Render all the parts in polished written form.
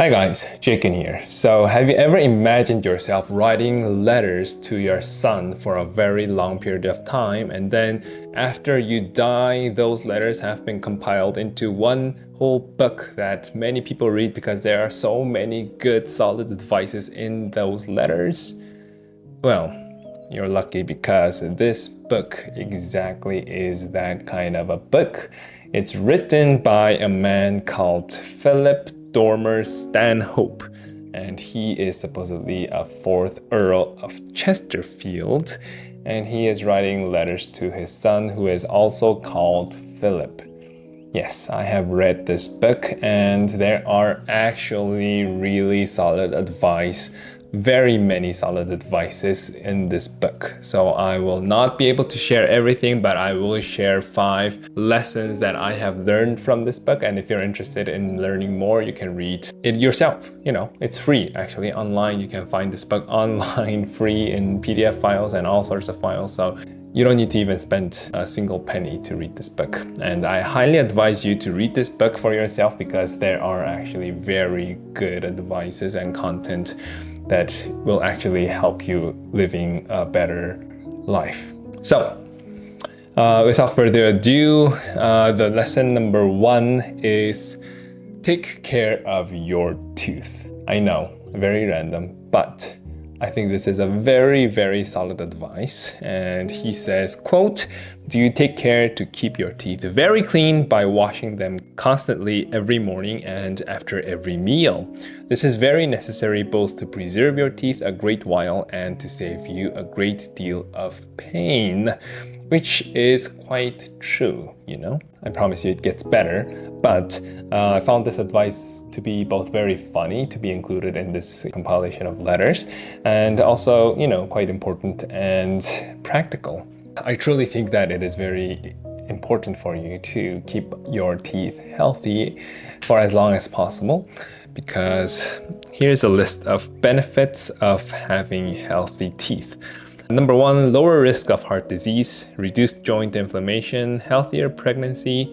Hi guys, Jaken here. So have you ever imagined yourself writing letters to your son for a very long period of time, and then after you die, those letters have been compiled into one whole book that many people read because there are so many good solid advices in those letters? Well, you're lucky because this book exactly is that kind of a book. It's written by a man called Philip Dormer Stanhope, and he is supposedly a fourth Earl of Chesterfield, and he is writing letters to his son, who is also called Philip. Yes, I have read this book, and there are actually really solid advice, very many solid advices in this book. So I will not be able to share everything, but I will share 5 lessons that I have learned from this book. And if you're interested in learning more, you can read it yourself. You know, it's free actually online. You can find this book online free in PDF files and all sorts of files. So you don't need to even spend a single penny to read this book. And I highly advise you to read this book for yourself because there are actually very good advices and content that will actually help you living a better life. So, without further ado, the lesson number 1 is take care of your tooth. I know, very random, but I think this is a very, very solid advice. And he says, quote, "Do you take care to keep your teeth very clean by washing them constantly every morning and after every meal? This is very necessary both to preserve your teeth a great while and to save you a great deal of pain." Which is quite true, you know? I promise you it gets better, but I found this advice to be both very funny to be included in this compilation of letters, and also, you know, quite important and practical. I truly think that it is very important for you to keep your teeth healthy for as long as possible, because here's a list of benefits of having healthy teeth. Number 1, lower risk of heart disease, reduced joint inflammation, healthier pregnancy,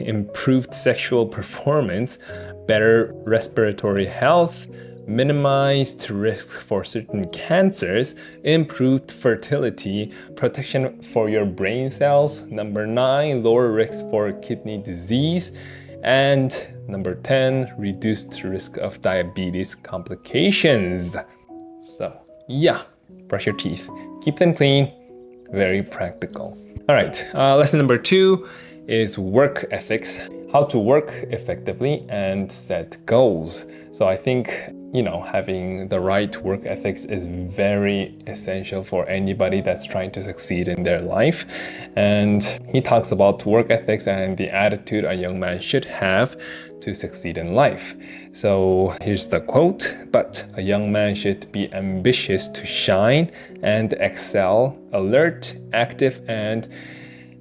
improved sexual performance, better respiratory health, minimized risk for certain cancers, improved fertility, protection for your brain cells. Number 9, lower risk for kidney disease. And number 10, reduced risk of diabetes complications. So, yeah. Brush your teeth, keep them clean, very practical. All right, lesson number 2 is work ethics, how to work effectively and set goals. So I think, you know, having the right work ethics is very essential for anybody that's trying to succeed in their life. And he talks about work ethics and the attitude a young man should have to succeed in life. So here's the quote, "But a young man should be ambitious to shine and excel, alert, active, and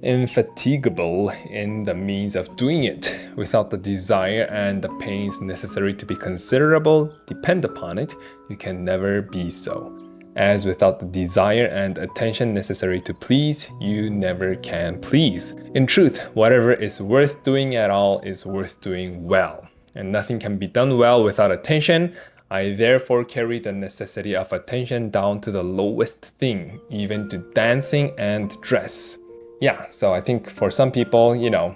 infatigable in the means of doing it. Without the desire and the pains necessary to be considerable, depend upon it, you can never be so. As without the desire and attention necessary to please, you never can please. In truth, whatever is worth doing at all is worth doing well. And nothing can be done well without attention. I therefore carry the necessity of attention down to the lowest thing, even to dancing and dress." Yeah, so I think for some people, you know,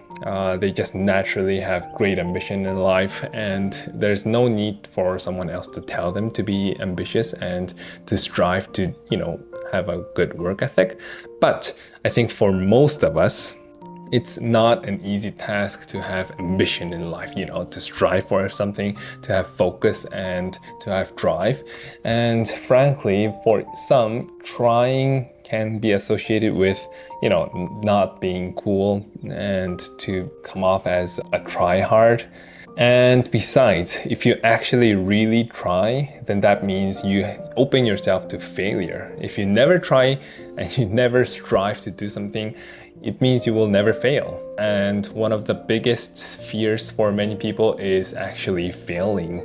they just naturally have great ambition in life, and there's no need for someone else to tell them to be ambitious and to strive to, you know, have a good work ethic. But I think for most of us, it's not an easy task to have ambition in life, you know, to strive for something, to have focus and to have drive. And frankly, for some, trying can be associated with, you know, not being cool and to come off as a try-hard. And besides, if you actually really try, then that means you open yourself to failure. If you never try and you never strive to do something, it means you will never fail. And one of the biggest fears for many people is actually failing.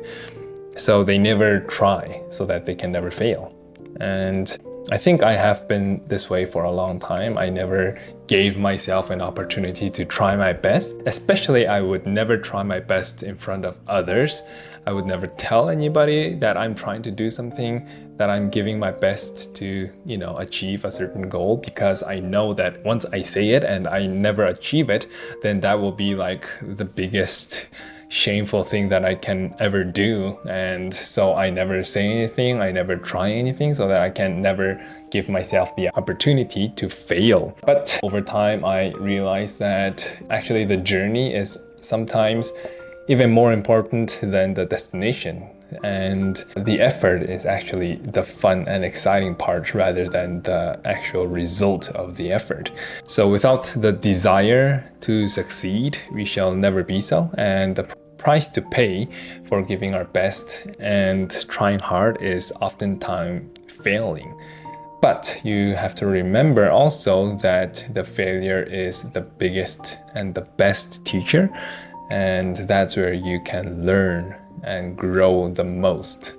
So they never try so that they can never fail. And I think I have been this way for a long time. I never gave myself an opportunity to try my best. Especially, I would never try my best in front of others. I would never tell anybody that I'm trying to do something, that I'm giving my best to, achieve a certain goal, because I know that once I say it and I never achieve it, then that will be like the biggest shameful thing that I can ever do. And so I never say anything, I never try anything, so that I can never give myself the opportunity to fail. But over time, I realized that actually the journey is sometimes even more important than the destination. And the effort is actually the fun and exciting part rather than the actual result of the effort. So without the desire to succeed, we shall never be so. And the price to pay for giving our best and trying hard is oftentimes failing. But you have to remember also that the failure is the biggest and the best teacher. And that's where you can learn and grow the most.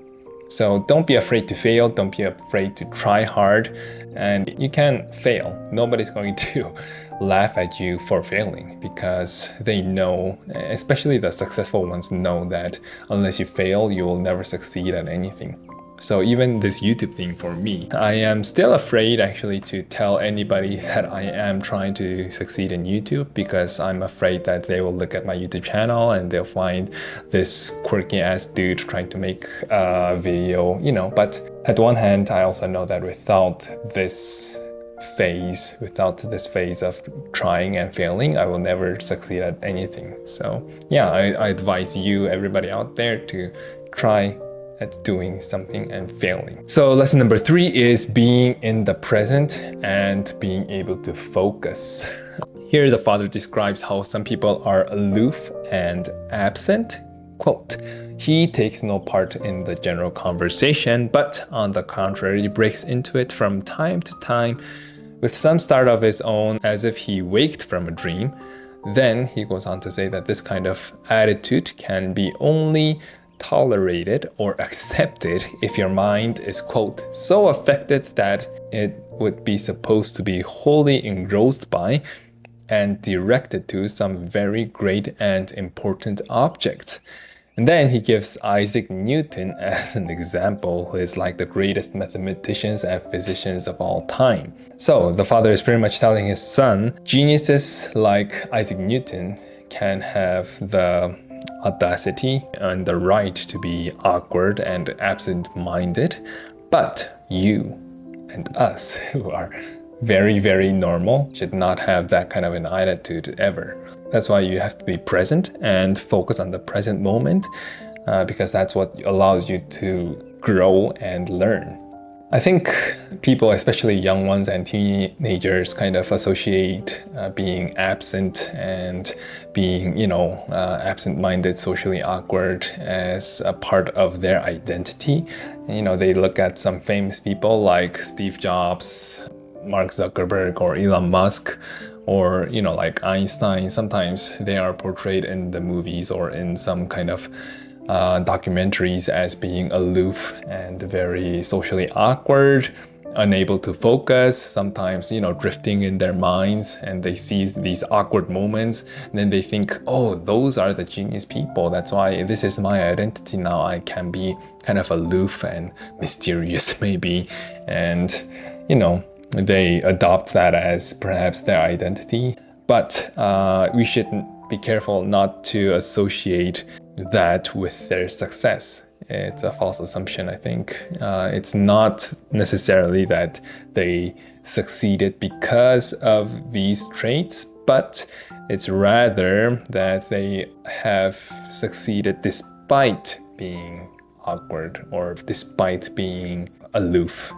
So don't be afraid to fail, don't be afraid to try hard, and you can fail. Nobody's going to laugh at you for failing, because they know, especially the successful ones know that unless you fail, you will never succeed at anything. So even this YouTube thing for me, I am still afraid actually to tell anybody that I am trying to succeed in YouTube, because I'm afraid that they will look at my YouTube channel and they'll find this quirky ass dude trying to make a video, But at one hand, I also know that without this phase of trying and failing, I will never succeed at anything. So yeah, I advise you, everybody out there, to try at doing something and failing. So lesson number 3 is being in the present and being able to focus. Here the father describes how some people are aloof and absent. Quote, "He takes no part in the general conversation, but on the contrary breaks into it from time to time with some start of his own, as if he waked from a dream." Then he goes on to say that this kind of attitude can be only tolerated or accepted if your mind is, quote, "so affected that it would be supposed to be wholly engrossed by and directed to some very great and important object." And then he gives Isaac Newton as an example, who is like the greatest mathematicians and physicians of all time. So the father is pretty much telling his son, geniuses like Isaac Newton can have the audacity and the right to be awkward and absent-minded, but you and us, who are very, very normal, should not have that kind of an attitude ever. That's why you have to be present and focus on the present moment, because that's what allows you to grow and learn. I think people, especially young ones and teenagers, kind of associate being absent and being, absent-minded, socially awkward as a part of their identity. They look at some famous people like Steve Jobs, Mark Zuckerberg, or Elon Musk, or, like Einstein. Sometimes they are portrayed in the movies or in some kind of documentaries as being aloof and very socially awkward, unable to focus, sometimes, drifting in their minds, and they see these awkward moments and then they think, oh, those are the genius people. That's why this is my identity now. I can be kind of aloof and mysterious maybe. And, they adopt that as perhaps their identity. But we should be careful not to associate that with their success. It's a false assumption, I think. It's not necessarily that they succeeded because of these traits, but it's rather that they have succeeded despite being awkward or despite being aloof,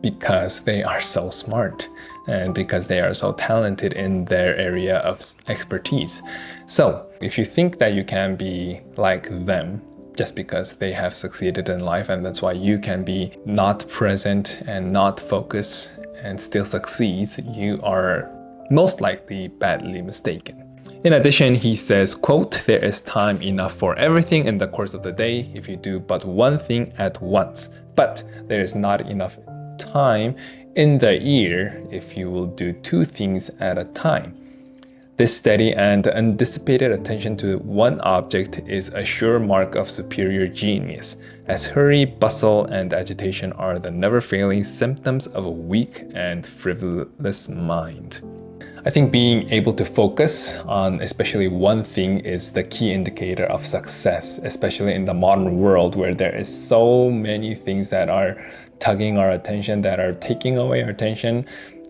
because they are so smart and because they are so talented in their area of expertise. So if you think that you can be like them just because they have succeeded in life, and that's why you can be not present and not focused and still succeed, you are most likely badly mistaken. In addition, he says, quote, "There is time enough for everything in the course of the day if you do but one thing at once, but there is not enough time in the year if you will do two things at a time. This steady and undissipated attention to one object is a sure mark of superior genius, as hurry, bustle, and agitation are the never-failing symptoms of a weak and frivolous mind. I think being able to focus on especially one thing is the key indicator of success, especially in the modern world where there is so many things that are tugging our attention, that are taking away our attention.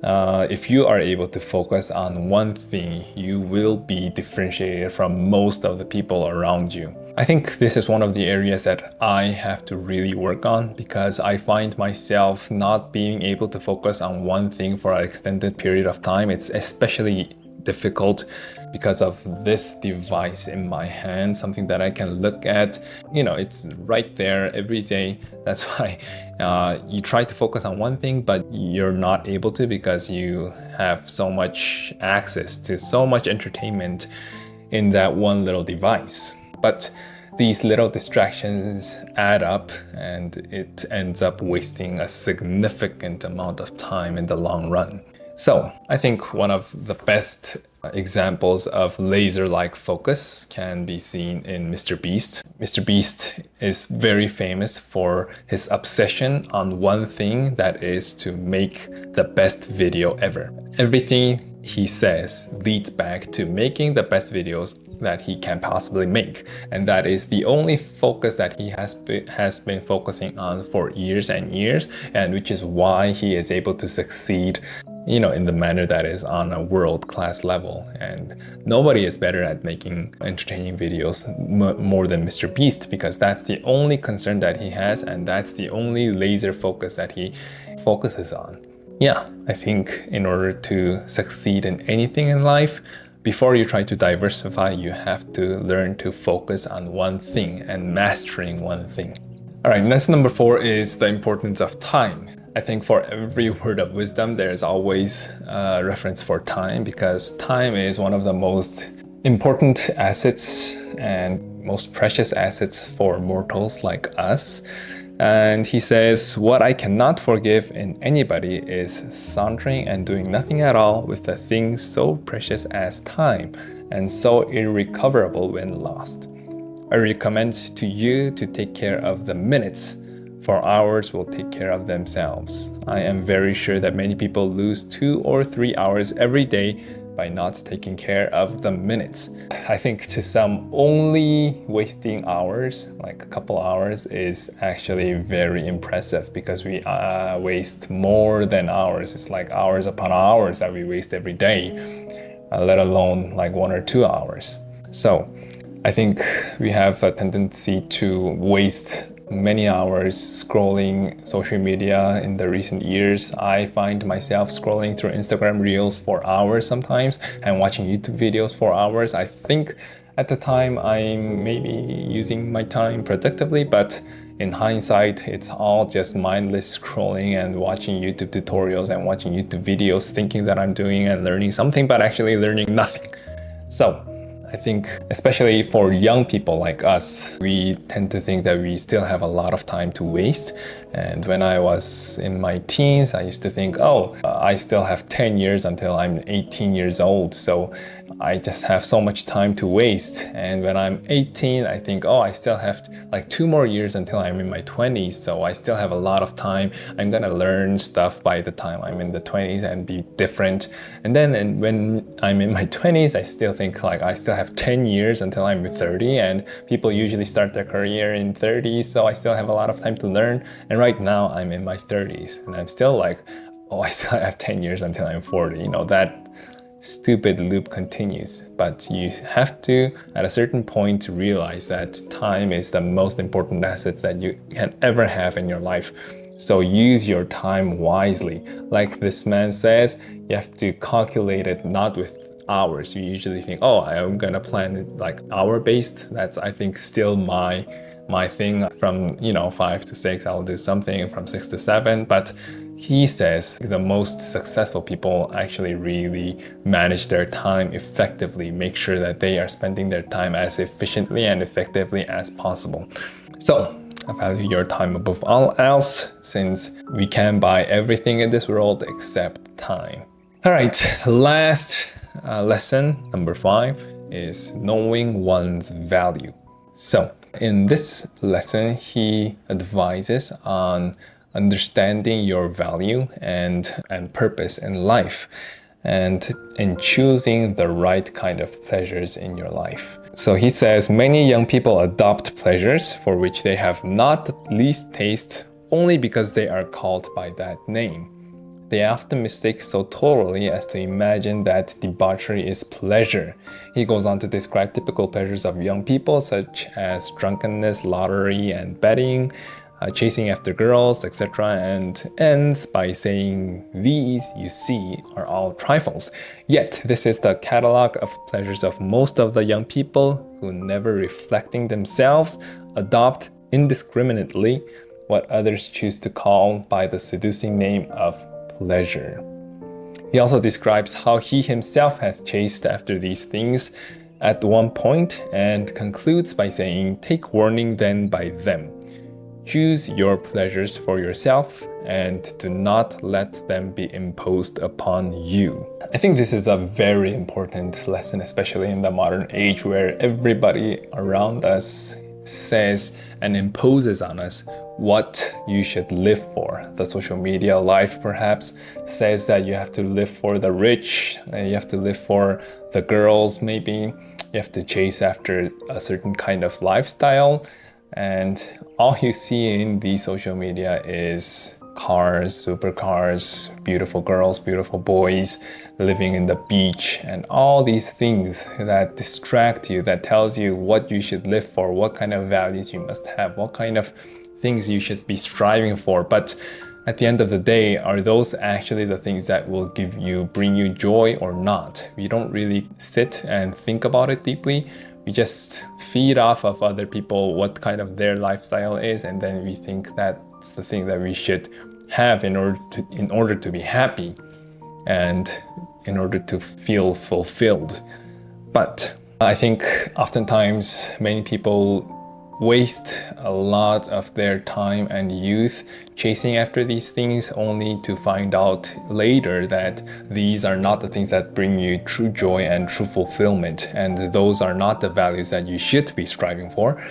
If you are able to focus on one thing, you will be differentiated from most of the people around you. I think this is one of the areas that I have to really work on, because I find myself not being able to focus on one thing for an extended period of time. It's especially difficult because of this device in my hand, something that I can look at. It's right there every day. That's why you try to focus on one thing, but you're not able to because you have so much access to so much entertainment in that one little device. But these little distractions add up, and it ends up wasting a significant amount of time in the long run. So I think one of the best examples of laser-like focus can be seen in Mr. Beast. Mr. Beast is very famous for his obsession on one thing, that is to make the best video ever. Everything he says leads back to making the best videos that he can possibly make, and that is the only focus that he has been focusing on for years and years, and which is why he is able to succeed in the manner that is on a world-class level. And nobody is better at making entertaining videos more than Mr. Beast, because that's the only concern that he has, and that's the only laser focus that he focuses on. Yeah, I think in order to succeed in anything in life, before you try to diversify, you have to learn to focus on one thing and mastering one thing. All right, next, number 4 is the importance of time. I think for every word of wisdom, there's always a reference for time, because time is one of the most important assets and most precious assets for mortals like us. And he says, what I cannot forgive in anybody is sauntering and doing nothing at all with a thing so precious as time, and so irrecoverable when lost. I recommend to you to take care of the minutes, for hours will take care of themselves. I am very sure that many people lose 2 or 3 hours every day by not taking care of the minutes. I think to some, only wasting hours, like a couple hours, is actually very impressive, because we waste more than hours. It's like hours upon hours that we waste every day, let alone like 1 or 2 hours. So I think we have a tendency to waste many hours scrolling social media in the recent years. I find myself scrolling through Instagram Reels for hours sometimes, and watching YouTube videos for hours. I think at the time I'm maybe using my time productively, but in hindsight, it's all just mindless scrolling and watching YouTube tutorials and watching YouTube videos, thinking that I'm doing and learning something, but actually learning nothing. So I think especially for young people like us, we tend to think that we still have a lot of time to waste. And when I was in my teens, I used to think, I still have 10 years until I'm 18 years old. So I just have so much time to waste. And when I'm 18, I think, I still have like 2 more years until I'm in my 20s. So I still have a lot of time. I'm gonna learn stuff by the time I'm in the 20s and be different. And then when I'm in my 20s, I still think like I still have 10 years until I'm 30. And people usually start their career in 30s. So I still have a lot of time to learn. And right now I'm in my 30s and I'm still like, I still have 10 years until I'm 40. That stupid loop continues. But you have to, at a certain point, realize that time is the most important asset that you can ever have in your life. So use your time wisely. Like this man says, you have to calculate it not with hours. You usually think, I'm gonna plan it like hour-based. That's, I think, still my thing. From 5 to 6, I'll do something. From 6 to 7, but he says the most successful people actually really manage their time effectively, make sure that they are spending their time as efficiently and effectively as possible. So Value your time above all else, since we can buy everything in this world except time. All right, last lesson, number 5, is knowing one's value. So in this lesson, he advises on understanding your value and purpose in life, and in choosing the right kind of pleasures in your life. So he says many young people adopt pleasures for which they have not the least taste only because they are called by that name. They often mistake so totally as to imagine that debauchery is pleasure. He goes on to describe typical pleasures of young people such as drunkenness, lottery, and betting, chasing after girls, etc., and ends by saying, "These, you see, are all trifles." Yet, this is the catalog of pleasures of most of the young people who, never reflecting themselves, adopt indiscriminately what others choose to call by the seducing name of pleasure. He also describes how he himself has chased after these things at one point, and concludes by saying, "Take warning then by them. Choose your pleasures for yourself and do not let them be imposed upon you." I think this is a very important lesson, especially in the modern age where everybody around us says and imposes on us what you should live for. The social media life perhaps says that you have to live for the rich, you have to live for the girls maybe, you have to chase after a certain kind of lifestyle. And all you see in the social media is cars, supercars, beautiful girls, beautiful boys, living in the beach, and all these things that distract you, that tells you what you should live for, what kind of values you must have, what kind of things you should be striving for. But at the end of the day, are those actually the things that will bring you joy or not? We don't really sit and think about it deeply. We just feed off of other people what kind of their lifestyle is, and then we think that's the thing that we should have in order to be happy and in order to feel fulfilled. But I think oftentimes many people waste a lot of their time and youth chasing after these things, only to find out later that these are not the things that bring you true joy and true fulfillment, and those are not the values that you should be striving for.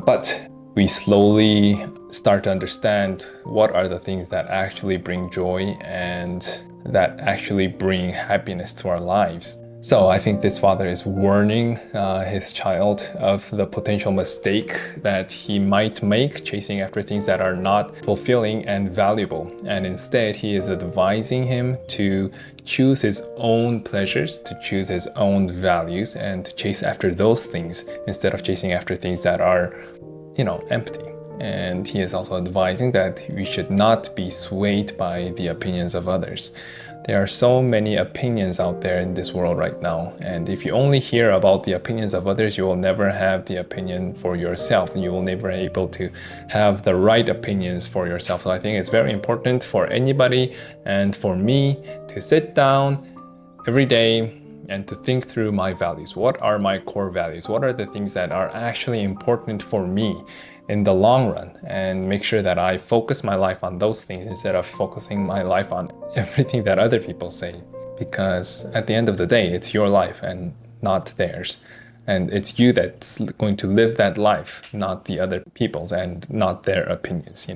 But we slowly start to understand what are the things that actually bring joy and that actually bring happiness to our lives. So I think this father is warning his child of the potential mistake that he might make chasing after things that are not fulfilling and valuable. And instead, he is advising him to choose his own pleasures, to choose his own values, and to chase after those things instead of chasing after things that are, empty. And he is also advising that we should not be swayed by the opinions of others. There are so many opinions out there in this world right now, and if you only hear about the opinions of others, you will never have the opinion for yourself, and you will never be able to have the right opinions for yourself. So I think it's very important for anybody and for me to sit down every day and to think through my values. What are my core values? What are the things that are actually important for me in the long run, and make sure that I focus my life on those things instead of focusing my life on everything that other people say. Because at the end of the day, it's your life and not theirs. And it's you that's going to live that life, not the other people's and not their opinions,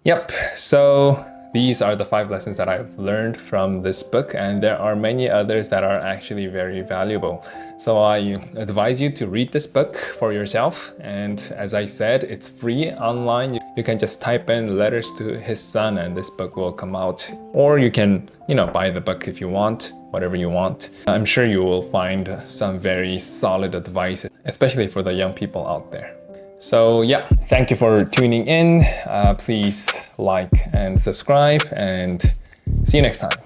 Yep, so these are the 5 lessons that I've learned from this book, and there are many others that are actually very valuable. So I advise you to read this book for yourself, and as I said, it's free online. You can just type in letters to his son and this book will come out. Or you can, buy the book if you want, whatever you want. I'm sure you will find some very solid advice, especially for the young people out there. So yeah, thank you for tuning in. Please like and subscribe, and see you next time.